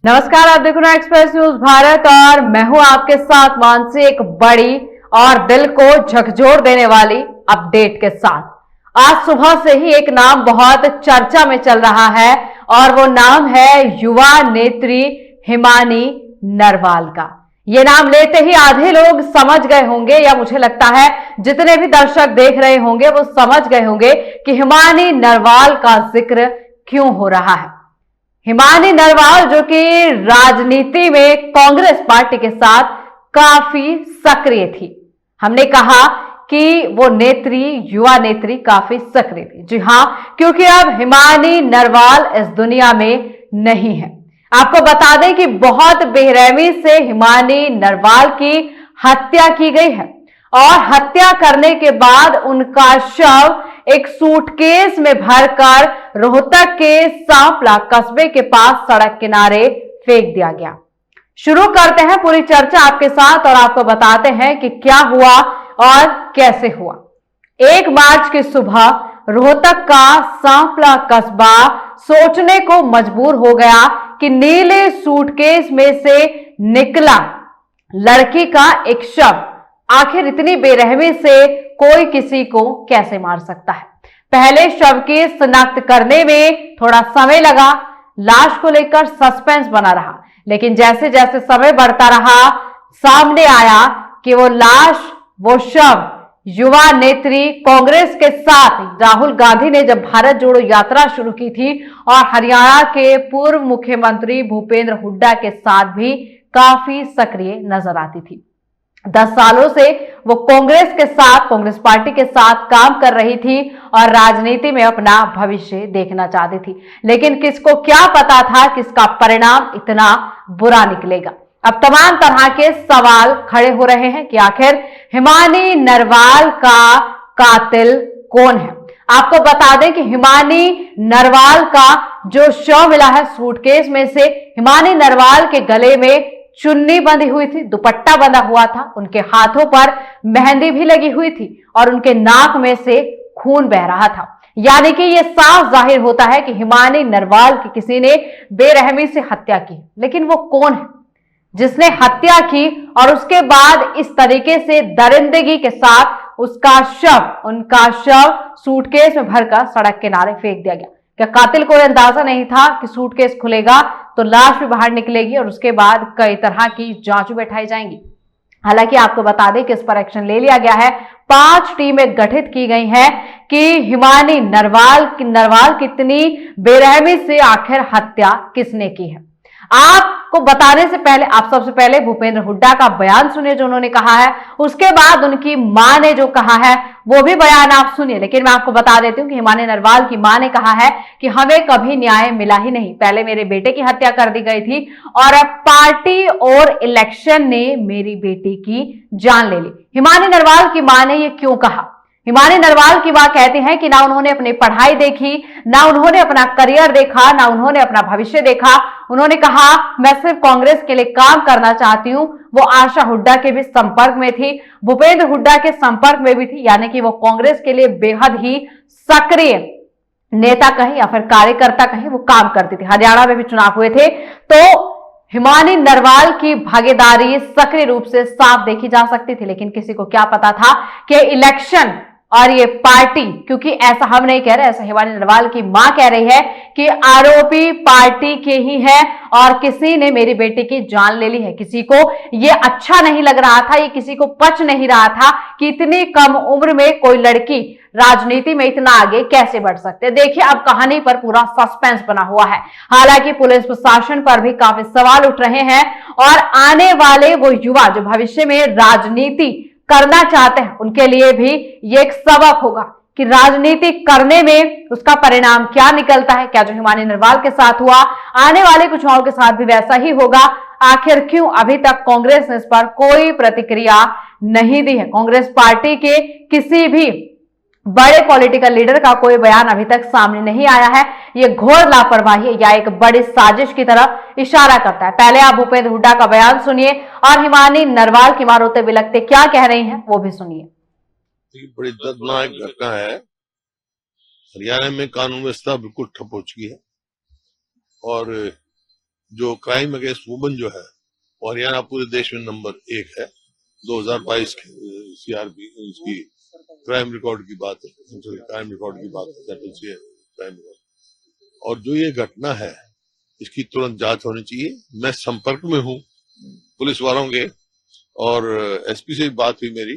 नमस्कार, आप देख रहे हैं एक्सप्रेस न्यूज भारत और मैं हूं आपके साथ मानसी। एक बड़ी और दिल को झकझोर देने वाली अपडेट के साथ आज सुबह से ही एक नाम बहुत चर्चा में चल रहा है और वो नाम है युवा नेत्री हिमानी नरवाल का। ये नाम लेते ही आधे लोग समझ गए होंगे, या मुझे लगता है जितने भी दर्शक देख रहे होंगे वो समझ गए होंगे कि हिमानी नरवाल का जिक्र क्यों हो रहा है। हिमानी नरवाल जो कि राजनीति में कांग्रेस पार्टी के साथ काफी सक्रिय थी। हमने कहा कि वो नेत्री, युवा नेत्री काफी सक्रिय थी। जी हां, क्योंकि अब हिमानी नरवाल इस दुनिया में नहीं है। आपको बता दें कि बहुत बेरहमी से हिमानी नरवाल की हत्या की गई है और हत्या करने के बाद उनका शव एक सूटकेस में भरकर रोहतक के सांपला कस्बे के पास सड़क किनारे फेंक दिया गया। शुरू करते हैं पूरी चर्चा आपके साथ और आपको बताते हैं कि क्या हुआ और कैसे हुआ। 1 मार्च की सुबह रोहतक का सांपला कस्बा सोचने को मजबूर हो गया कि नीले सूटकेस में से निकला लड़की का एक शव आखिर इतनी बेरहमी से कोई किसी को कैसे मार सकता है। पहले शव की शिनाख्त करने में थोड़ा समय लगा, लाश को लेकर सस्पेंस बना रहा, लेकिन जैसे जैसे समय बढ़ता रहा सामने आया कि वो लाश, वो शव युवा नेत्री कांग्रेस के साथ राहुल गांधी ने जब भारत जोड़ो यात्रा शुरू की थी और हरियाणा के पूर्व मुख्यमंत्री भूपेंद्र हुड्डा के साथ भी काफी सक्रिय नजर आती थी। 10 सालों से वो कांग्रेस के साथ, कांग्रेस पार्टी के साथ काम कर रही थी और राजनीति में अपना भविष्य देखना चाहती थी, लेकिन किसको क्या पता था कि इसका परिणाम इतना बुरा निकलेगा। अब तमाम तरह के सवाल खड़े हो रहे हैं कि आखिर हिमानी नरवाल का कातिल कौन है। आपको बता दें कि हिमानी नरवाल का जो शव मिला है सूटकेस में से, हिमानी नरवाल के गले में चुन्नी बंधी हुई थी, दुपट्टा बंधा हुआ था, उनके हाथों पर मेहंदी भी लगी हुई थी और उनके नाक में से खून बह रहा था। यानी कि यह साफ जाहिर होता है कि हिमानी नरवाल की किसी ने बेरहमी से हत्या की। लेकिन वो कौन है जिसने हत्या की और उसके बाद इस तरीके से दरिंदगी के साथ उनका शव सूटकेस में भरकर सड़क किनारे फेंक दिया गया। क्या कातिल को अंदाजा नहीं था कि सूटकेस खुलेगा तो लाश भी बाहर निकलेगी और उसके बाद कई तरह की जांच बैठाई जाएंगी। हालांकि आपको बता दें कि इस पर एक्शन ले लिया गया है। 5 टीमें गठित की गई हैं कि हिमानी नरवाल की इतनी बेरहमी से आखिर हत्या किसने की है। आपको बताने से पहले आप सबसे पहले भूपेंद्र हुड्डा का बयान सुनिए जो उन्होंने कहा है, उसके बाद उनकी मां ने जो कहा है वो भी बयान आप सुनिए। लेकिन मैं आपको बता देती हूँ कि हिमानी नरवाल की मां ने कहा है कि हमें कभी न्याय मिला ही नहीं, पहले मेरे बेटे की हत्या कर दी गई थी और अब पार्टी और इलेक्शन ने मेरी बेटी की जान ले ली। हिमानी नरवाल की मां ने ये क्यों कहा? हिमानी नरवाल की मां कहती हैं कि ना उन्होंने अपनी पढ़ाई देखी, ना उन्होंने अपना करियर देखा, ना उन्होंने अपना भविष्य देखा। उन्होंने कहा मैं सिर्फ कांग्रेस के लिए काम करना चाहती हूं। वो आशा हुड्डा के भी संपर्क में थी, भूपेंद्र हुड्डा के संपर्क में भी थी, यानी कि वो कांग्रेस के लिए बेहद ही सक्रिय नेता कहीं या फिर कार्यकर्ता कहीं वो काम करती थी। हरियाणा में भी चुनाव हुए थे तो हिमानी नरवाल की भागीदारी सक्रिय रूप से साफ देखी जा सकती थी। लेकिन किसी को क्या पता था कि इलेक्शन और ये पार्टी, क्योंकि ऐसा हम नहीं कह रहे, ऐसा हिमानी नरवाल की मां कह रही है कि आरोपी पार्टी के ही है और किसी ने मेरी बेटी की जान ले ली है। किसी को ये अच्छा नहीं लग रहा था, ये किसी को पच नहीं रहा था कि इतनी कम उम्र में कोई लड़की राजनीति में इतना आगे कैसे बढ़ सकते। देखिए अब कहानी पर पूरा सस्पेंस बना हुआ है। हालांकि पुलिस प्रशासन पर भी काफी सवाल उठ रहे हैं और आने वाले वो युवा जो भविष्य में राजनीति करना चाहते हैं उनके लिए भी ये एक सबक होगा कि राजनीति करने में उसका परिणाम क्या निकलता है। क्या जो हिमानी नरवाल के साथ हुआ आने वाले कुछ और के साथ भी वैसा ही होगा? आखिर क्यों अभी तक कांग्रेस ने इस पर कोई प्रतिक्रिया नहीं दी है? कांग्रेस पार्टी के किसी भी बड़े पॉलिटिकल लीडर का कोई बयान अभी तक सामने नहीं आया है। ये घोर लापरवाही या एक बड़ी साजिश की तरफ इशारा करता है। पहले आप भूपेंद्र हुड्डा का बयान सुनिए और हिमानी नरवाल की मां रोते बिलखते क्या कह रही हैं वो भी सुनिए। बड़ी दर्दनाक घटना है। हरियाणा में कानून व्यवस्था बिल्कुल ठप हो चुकी है और जो क्राइम अगेंस्ट वुमेन जो है, और हरियाणा पूरे देश में नंबर 1 है। 2022 की सीआरपी इसकी क्राइम रिकॉर्ड की बात है, क्राइम रिकॉर्ड की बात है, क्राइम रिकॉर्ड। और जो ये घटना है इसकी तुरंत जांच होनी चाहिए। मैं संपर्क में हूँ पुलिस वालों के, और एसपी से भी बात हुई मेरी।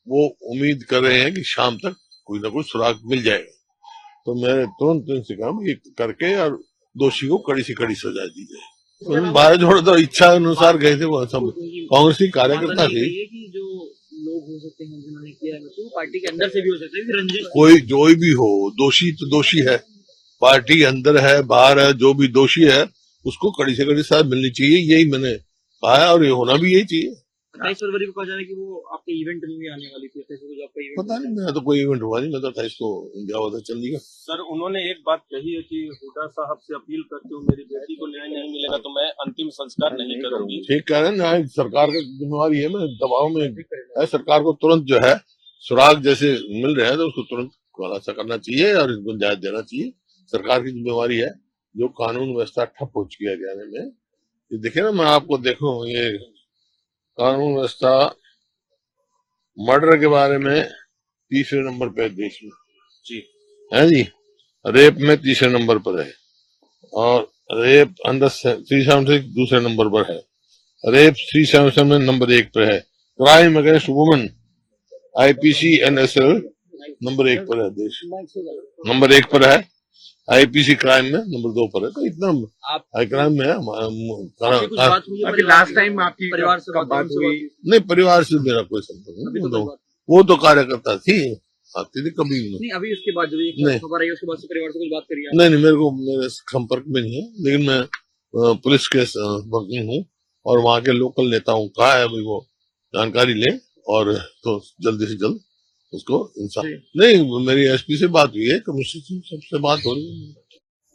वो उम्मीद कर रहे हैं कि शाम तक कोई ना कोई सुराग मिल जाएगा। तो मैं तुरंत इनसे कहा ये करके और दोषी को कड़ी से कड़ी सजा दी जाए। भारत जोड़ो तो इच्छा अनुसार गए थे, वो सब कांग्रेसी कार्यकर्ता थे। जो लोग हो सकते हैं जिन्होंने किया है, तो पार्टी के अंदर से भी हो सकते हैं, रंजिश कोई जो भी हो, दोषी तो दोषी है, पार्टी के अंदर है बाहर है, जो भी दोषी है उसको कड़ी से कड़ी सजा मिलनी चाहिए। यही मैंने कहा है और ये होना भी यही चाहिए। 28 फरवरी को कहा जा रहा है कि वो आपके इवेंट में भी आने वाली थी, आपका इवेंट पता नहीं, मेरा तो कोई इवेंट हुआ नहीं। मैं तो 28 को गया हुआ था चंडीगढ़। सर, उन्होंने एक बात कही है कि हुड्डा साहब से अपील करती हूँ, मेरी बेटी को न्याय नहीं मिलेगा तो मैं अंतिम संस्कार नहीं करूंगी। ठीक कह रहे हैं, न्याय सरकार की जिम्मेवारी है। मैं दबाव में है, सरकार को तुरंत जो है सुराग जैसे मिल रहे हैं तो उसको तुरंत खुलासा करना चाहिए और इसको न्याय देना चाहिए। सरकार की जिम्मेवारी है। जो कानून व्यवस्था ठप हो चुकी है हरियाणा में, ये देखे ना, मैं आपको देखूं, ये कानून व्यवस्था मर्डर के बारे में तीसरे नंबर पे है देश में जी, है जी। रेप में तीसरे नंबर पर है, और रेप अंडर 376 दूसरे नंबर पर है, रेप 377 नंबर 1 पर है, crime against women IPC NSL number 1 पर है, देश नंबर 1 पर है, आईपीसी क्राइम में नंबर 2 पर है। तो इतना हाई क्राइम में है। अभी लास्ट टाइम आपकी परिवार से बात हुई? नहीं, परिवार से मेरा कोई संपर्क नहीं। वो तो कार्यकर्ता थी, आती थी कभी नहीं। अभी उसके बाद जो ये खबर आई उसके बाद से परिवार से कुछ बात करी? नहीं, मेरे संपर्क में नहीं है, लेकिन मैं पुलिस के संपर्क में हूँ और वहाँ के लोकल नेताओं का है भाई, वो जानकारी ले और तो जल्दी से जल्द उसको इंसाफ। नहीं, मेरी एसपी से बात हुई है, कमिश्नर सबसे बात हो रही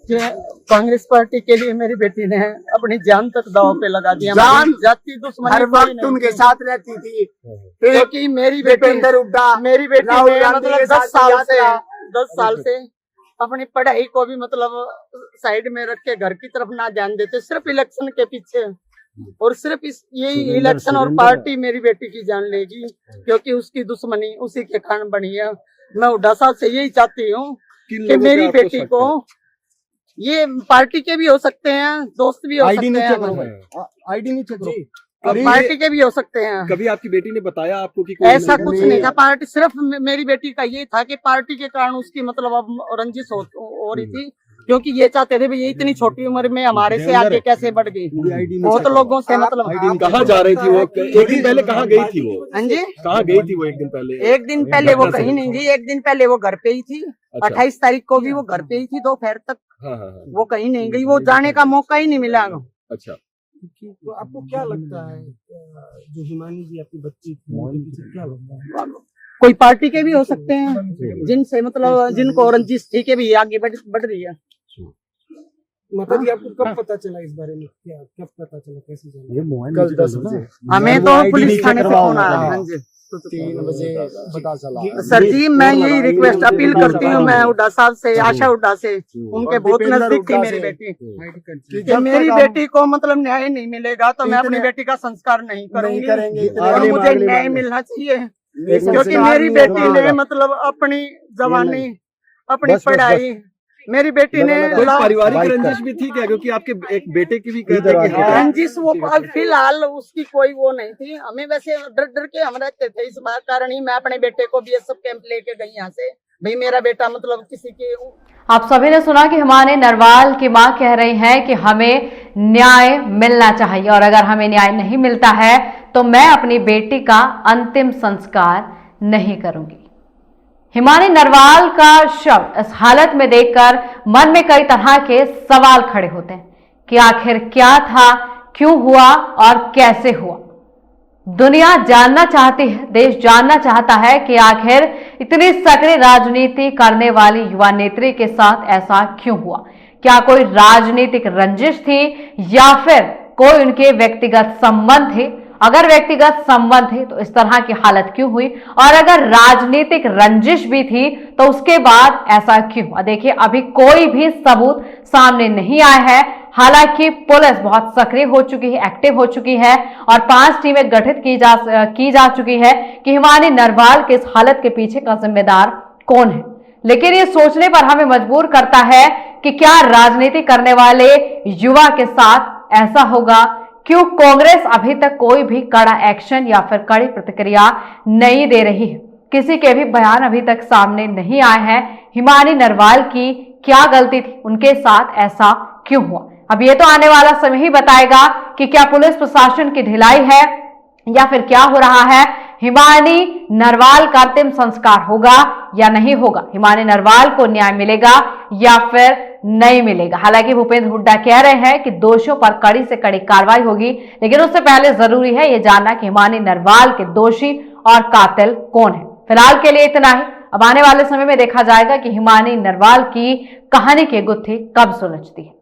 है। कांग्रेस पार्टी के लिए मेरी बेटी ने अपनी जान तक दांव पे लगा दिया। जाति दुश्मनी हर वक्त उनके साथ रहती थी, क्योंकि मेरी बेटी ने मतलब 10 साल से अपनी पढ़ाई को भी मतलब साइड में रख के घर की तरफ ना ध्यान देते, सिर्फ इलेक्शन के पीछे, और सिर्फ यही इलेक्शन और पार्टी मेरी बेटी की जान लेगी, क्योंकि उसकी दुश्मनी उसी के कारण बनी है। मैं हुड्डा साहब से यही चाहती हूँ कि मेरी बेटी को, ये पार्टी के भी हो सकते हैं, दोस्त भी हो सकते हैं, आईडी नहीं चेक करो, पार्टी के भी हो सकते हैं। कभी आपकी बेटी ने बताया आपको कि ऐसा कुछ नहीं था। पार्टी सिर्फ मेरी बेटी का ये था कि पार्टी के कारण उसकी मतलब अब रंजिश हो रही थी, क्योंकि ये चाहते थे ये इतनी छोटी उम्र में हमारे से आगे कैसे बढ़ गई। बहुत लोगों से मतलब कहाँ जा रही थी वो? एक दिन पहले कहाँ गई थी वो? हाँ जी, कहाँ गई थी वो? एक दिन पहले? एक दिन पहले वो कहीं नहीं गई, एक दिन पहले वो घर पे ही थी। 28 तारीख को भी वो घर पे ही थी, दोपहर तक। वो कहीं नहीं गई, वो जाने का मौका ही नहीं मिला। अच्छा, तो आपको क्या लगता है जो हिमानी जी आपकी बच्ची थी, उनके पीछे क्या लगता है? कोई पार्टी के भी हो सकते हैं, जिनसे मतलब जिनको रंजिश थी के भी आगे बढ़ रही है। माता जी, आपको कब पता चला इस बारे में? क्या कब पता चला, कैसे जाना? कल 10 बजे हमें तो पुलिस थाने से फोन आया। हाँ जी, 3 बजे पता चला। सर जी, मैं यही रिक्वेस्ट अपील करती हूँ, मैं हुड्डा साहब से, आशा हुड्डा से, उनके बहुत नजदीक थी मेरी बेटी, कि मेरी बेटी को मतलब न्याय नहीं मिलेगा तो मैं अपनी बेटी का संस्कार नहीं करूंगी, और मुझे न्याय मिलना चाहिए, क्योंकि मेरी बेटी ने मतलब अपनी जवानी, अपनी पढ़ाई, मेरी बेटी ने कोई पारिवारिक रंजिश भी थी क्या? क्योंकि आपके एक बेटे की भी कहते हैं कि रंजिश वो फिलहाल उसकी कोई वो नहीं थी। हमें वैसे डर के हम रहते थे, इस बात कारण ही मैं अपने बेटे को बीएसएफ कैंप लेके गई यहाँ से, भाई मेरा बेटा मतलब किसी के। आप सभी ने सुना कि हिमानी नरवाल की मां कह रही हैं कि हमें न्याय मिलना चाहिए, और अगर हमें न्याय नहीं मिलता है तो मैं अपनी बेटी का अंतिम संस्कार नहीं करूंगी। हिमानी नरवाल का शव इस हालत में देखकर मन में कई तरह के सवाल खड़े होते हैं कि आखिर क्या था, क्यों हुआ और कैसे हुआ। दुनिया जानना चाहती है, देश जानना चाहता है कि आखिर इतनी सक्रिय राजनीति करने वाली युवा नेत्री के साथ ऐसा क्यों हुआ। क्या कोई राजनीतिक रंजिश थी या फिर कोई उनके व्यक्तिगत संबंध थे? अगर व्यक्तिगत संबंध थे तो इस तरह की हालत क्यों हुई, और अगर राजनीतिक रंजिश भी थी तो उसके बाद ऐसा क्यों हुआ। देखिए, अभी कोई भी सबूत सामने नहीं आया है। हालांकि पुलिस बहुत सक्रिय हो चुकी है, एक्टिव हो चुकी है और 5 टीमें गठित की जा चुकी है कि हिमानी नरवाल के इस हालत के पीछे का जिम्मेदार कौन है। लेकिन ये सोचने पर हमें मजबूर करता है कि क्या राजनीति करने वाले युवा के साथ ऐसा होगा? क्यों कांग्रेस अभी तक कोई भी कड़ा एक्शन या फिर कड़ी प्रतिक्रिया नहीं दे रही है? किसी के भी बयान अभी तक सामने नहीं आए हैं। हिमानी नरवाल की क्या गलती थी, उनके साथ ऐसा क्यों हुआ? अब ये तो आने वाला समय ही बताएगा कि क्या पुलिस प्रशासन की ढिलाई है या फिर क्या हो रहा है। हिमानी नरवाल का अंतिम संस्कार होगा या नहीं होगा? हिमानी नरवाल को न्याय मिलेगा या फिर नहीं मिलेगा? हालांकि भूपेंद्र हुड्डा कह रहे हैं कि दोषियों पर कड़ी से कड़ी कार्रवाई होगी, लेकिन उससे पहले जरूरी है ये जानना कि हिमानी नरवाल के दोषी और कातिल कौन है। फिलहाल के लिए इतना ही। अब आने वाले समय में देखा जाएगा कि हिमानी नरवाल की कहानी की गुत्थी कब सुलझती है।